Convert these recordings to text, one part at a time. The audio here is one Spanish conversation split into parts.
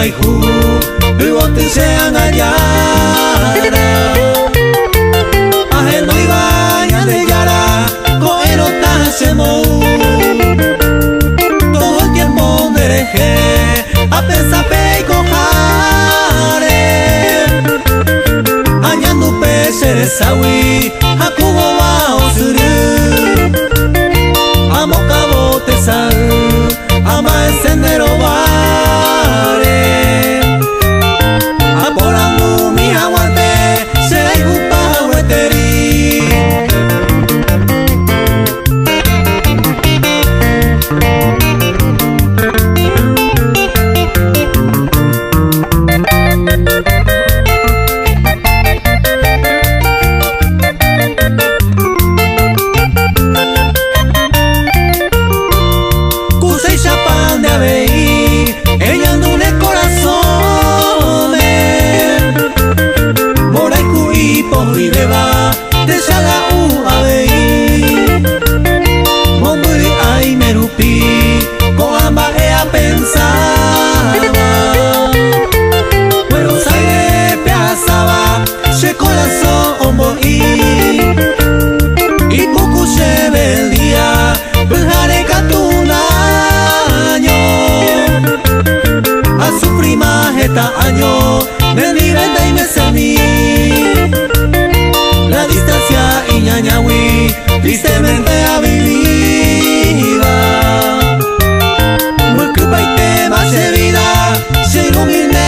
maihu Uote se angayara Ahe no iba de yara Koero tashemou Todo el tiempo dereje A pensar peiko hare Añando pesere sawi Hakugo wa osuru Amo cabo te sal Ama el sendero vare Aporanu mi aguante Será igupa hueteri año de mi venta y me semí la distancia y ñañahui tristemente aviva muy culpa y tema se vida se ilumine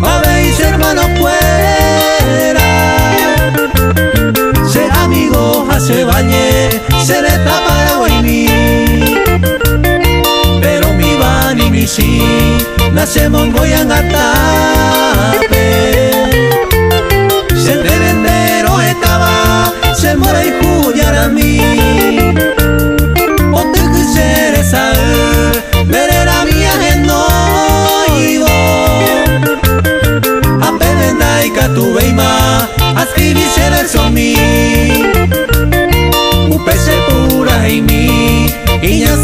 Habéis hermanos fuera Se amigo hace bañe Se le tapa el guayní Pero mi van y mi sí Nacemos goyan atape Se te vendero estaba Se muere y juyar a mí Ponte que ser esa Veré la mía en no tu veima, ascrivi ser el somi, upese pura y mi, y ya